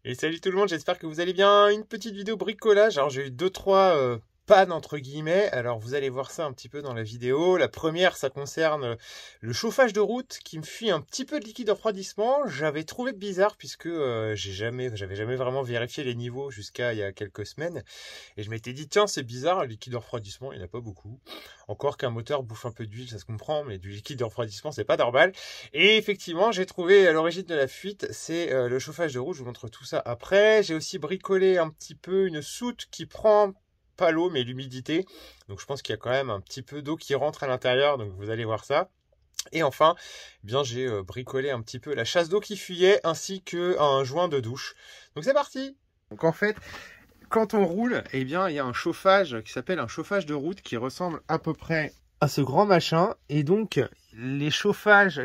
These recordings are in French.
Et salut tout le monde, j'espère que vous allez bien. Une petite vidéo bricolage. Alors j'ai eu deux trois pannes entre guillemets. Alors vous allez voir ça un petit peu dans la vidéo. La première, ça concerne le chauffage de route qui me fuit un petit peu de liquide de refroidissement. J'avais trouvé bizarre puisque j'avais jamais vraiment vérifié les niveaux jusqu'à il y a quelques semaines. Et je m'étais dit tiens c'est bizarre, le liquide de refroidissement il n'y en a pas beaucoup. Encore qu'un moteur bouffe un peu d'huile, ça se comprend, mais du liquide de refroidissement c'est pas normal. Et effectivement, j'ai trouvé à l'origine de la fuite, c'est le chauffage de roue. Je vous montre tout ça après. J'ai aussi bricolé un petit peu une soute qui prend pas l'eau, mais l'humidité. Donc je pense qu'il y a quand même un petit peu d'eau qui rentre à l'intérieur. Donc vous allez voir ça. Et enfin, eh bien j'ai bricolé un petit peu la chasse d'eau qui fuyait, ainsi que un joint de douche. Donc c'est parti. Donc en fait, quand on roule, eh bien il y a un chauffage qui s'appelle un chauffage de route qui ressemble à peu près à ce grand machin. Et donc les chauffages,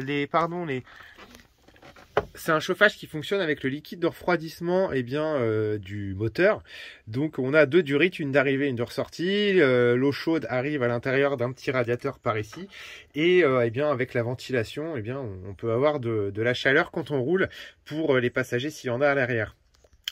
c'est un chauffage qui fonctionne avec le liquide de refroidissement du moteur. Donc on a deux durites, une d'arrivée, une de ressortie. L'eau chaude arrive à l'intérieur d'un petit radiateur par ici. Et avec la ventilation, on peut avoir de la chaleur quand on roule pour les passagers s'il y en a à l'arrière.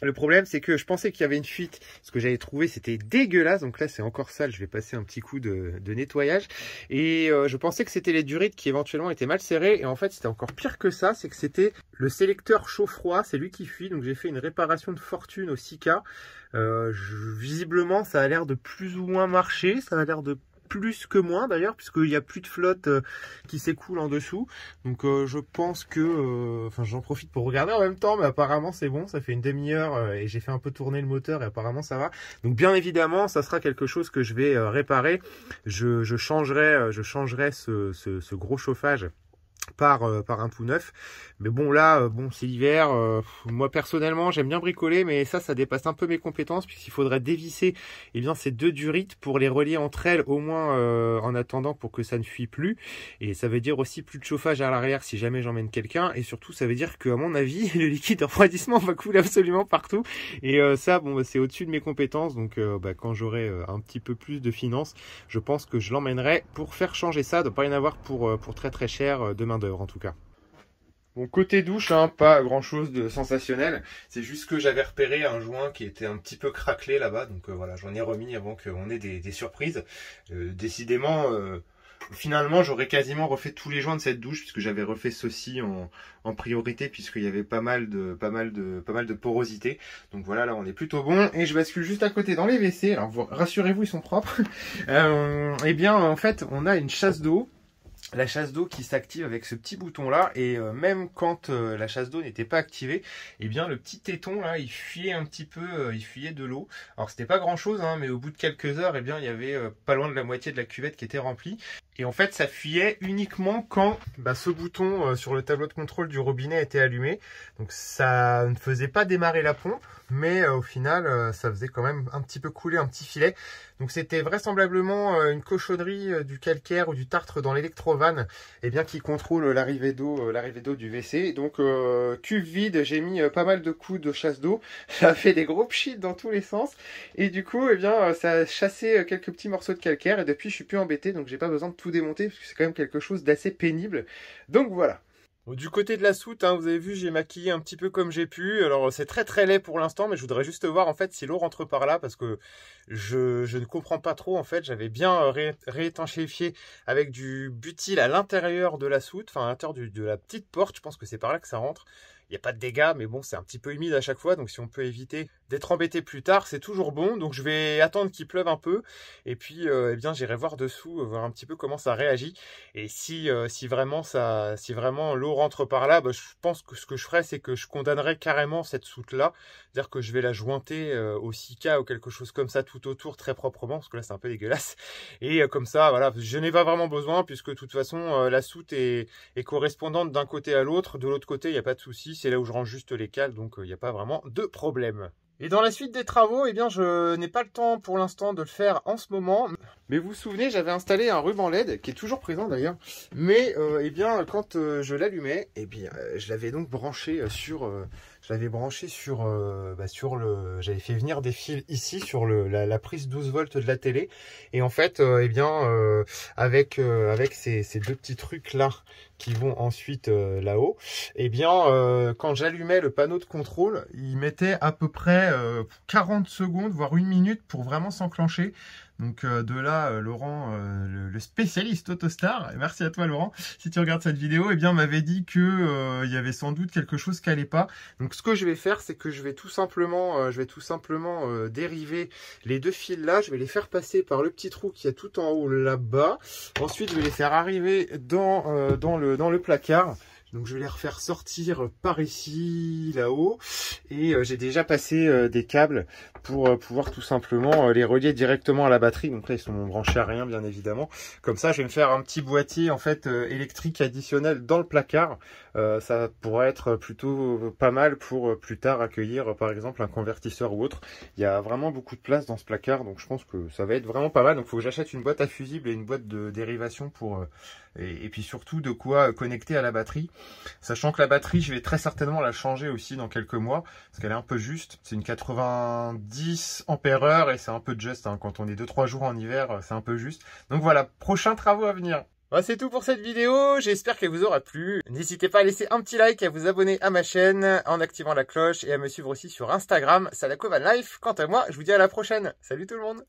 Le problème, c'est que je pensais qu'il y avait une fuite. Ce que j'avais trouvé, c'était dégueulasse. Donc là, c'est encore sale. Je vais passer un petit coup de nettoyage. Et je pensais que c'était les durites qui éventuellement étaient mal serrées. Et en fait, c'était encore pire que ça. C'est que c'était le sélecteur chaud-froid. C'est lui qui fuit. Donc j'ai fait une réparation de fortune au Sika. Visiblement, ça a l'air de plus ou moins marcher. Ça a l'air de plus que moins d'ailleurs, puisqu'il n'y a plus de flotte qui s'écoule en dessous. Donc je pense que j'en profite pour regarder en même temps, mais apparemment c'est bon, ça fait une demi-heure et j'ai fait un peu tourner le moteur et apparemment ça va. Donc bien évidemment ça sera quelque chose que je vais réparer. Je changerai ce gros chauffage par un tout neuf. Mais bon là, c'est l'hiver. Moi personnellement j'aime bien bricoler, mais ça dépasse un peu mes compétences, puisqu'il faudrait dévisser ces deux durites pour les relier entre elles, au moins en attendant, pour que ça ne fuit plus. Et ça veut dire aussi plus de chauffage à l'arrière si jamais j'emmène quelqu'un. Et surtout ça veut dire qu'à mon avis le liquide de refroidissement va couler absolument partout. Et c'est au-dessus de mes compétences. Donc quand j'aurai un petit peu plus de finances, je pense que je l'emmènerai pour faire changer ça. Il ne doit pas y en avoir pour très très cher de main d'œuvre en tout cas. Bon, côté douche, pas grand chose de sensationnel. C'est juste que j'avais repéré un joint qui était un petit peu craquelé là-bas. Donc voilà, j'en ai remis avant qu'on ait des surprises. Décidément, finalement, j'aurais quasiment refait tous les joints de cette douche, puisque j'avais refait ceci en priorité, puisqu'il y avait pas mal de porosité. Donc voilà, là on est plutôt bon. Et je bascule juste à côté dans les WC. Alors rassurez-vous, ils sont propres. En fait, on a une chasse d'eau. La chasse d'eau qui s'active avec ce petit bouton là, et même quand la chasse d'eau n'était pas activée, le petit téton là il fuyait un petit peu, il fuyait de l'eau. Alors c'était pas grand chose, mais au bout de quelques heures, il y avait pas loin de la moitié de la cuvette qui était remplie. Et en fait ça fuyait uniquement quand ce bouton sur le tableau de contrôle du robinet était allumé. Donc ça ne faisait pas démarrer la pompe, mais au final ça faisait quand même un petit peu couler un petit filet. Donc c'était vraisemblablement une cochonnerie du calcaire ou du tartre dans l'électrovanne qui contrôle l'arrivée d'eau du WC. Donc cuve vide, j'ai mis pas mal de coups de chasse d'eau. Ça a fait des gros pchits dans tous les sens. Et du coup, ça a chassé quelques petits morceaux de calcaire. Et depuis, je suis plus embêté. Donc j'ai pas besoin de tout démonter, parce que c'est quand même quelque chose d'assez pénible. Donc voilà. Bon, du côté de la soute, vous avez vu, j'ai maquillé un petit peu comme j'ai pu. Alors c'est très très laid pour l'instant, mais je voudrais juste voir en fait si l'eau rentre par là, parce que je ne comprends pas trop en fait. J'avais bien réétanchéifié avec du butyl à l'intérieur de la soute, à l'intérieur de la petite porte. Je pense que c'est par là que ça rentre. Il n'y a pas de dégâts, mais bon, c'est un petit peu humide à chaque fois. Donc si on peut éviter d'être embêté plus tard, c'est toujours bon. Donc je vais attendre qu'il pleuve un peu. Et puis j'irai voir dessous, voir un petit peu comment ça réagit. Et si vraiment l'eau rentre par là, je pense que ce que je ferai, c'est que je condamnerai carrément cette soute-là. C'est-à-dire que je vais la jointer au Sika ou quelque chose comme ça tout autour, très proprement, parce que là c'est un peu dégueulasse. Et comme ça, voilà, je n'ai pas vraiment besoin, puisque de toute façon la soute est correspondante d'un côté à l'autre. De l'autre côté, il n'y a pas de souci. C'est là où je range juste les cales, donc il n'y a pas vraiment de problème. Et dans la suite des travaux, je n'ai pas le temps pour l'instant de le faire en ce moment. Mais vous vous souvenez, j'avais installé un ruban LED, qui est toujours présent d'ailleurs. Mais quand je l'allumais, je l'avais donc branché sur je l'avais branché sur, j'avais fait venir des fils ici sur la prise 12 volts de la télé. Et en fait, avec ces deux petits trucs là qui vont ensuite là-haut, quand j'allumais le panneau de contrôle, il mettait à peu près 40 secondes, voire 1 minute pour vraiment s'enclencher. Donc de là, Laurent, le spécialiste AutoStar, et merci à toi Laurent, si tu regardes cette vidéo, m'avait dit que il y avait sans doute quelque chose qui allait pas. Donc ce que je vais faire, c'est que je vais tout simplement, dériver les deux fils là, je vais les faire passer par le petit trou qui est tout en haut là-bas. Ensuite, je vais les faire arriver dans le placard. Donc je vais les refaire sortir par ici, là-haut. Et j'ai déjà passé des câbles pour pouvoir tout simplement les relier directement à la batterie. Donc là, ils sont branchés à rien, bien évidemment. Comme ça, je vais me faire un petit boîtier en fait électrique additionnel dans le placard. Ça pourrait être plutôt pas mal pour plus tard accueillir par exemple un convertisseur ou autre. Il y a vraiment beaucoup de place dans ce placard, donc je pense que ça va être vraiment pas mal. Donc il faut que j'achète une boîte à fusibles et une boîte de dérivation pour et puis surtout de quoi connecter à la batterie. Sachant que la batterie, je vais très certainement la changer aussi dans quelques mois, parce qu'elle est un peu juste. C'est une 90 ampères-heure et c'est un peu juste, hein. Quand on est 2-3 jours en hiver, c'est un peu juste. Donc voilà, prochains travaux à venir. Bah, c'est tout pour cette vidéo, j'espère qu'elle vous aura plu. N'hésitez pas à laisser un petit like, à vous abonner à ma chaîne en activant la cloche et à me suivre aussi sur Instagram, Sadako Van Life. Quant à moi, je vous dis à la prochaine. Salut tout le monde!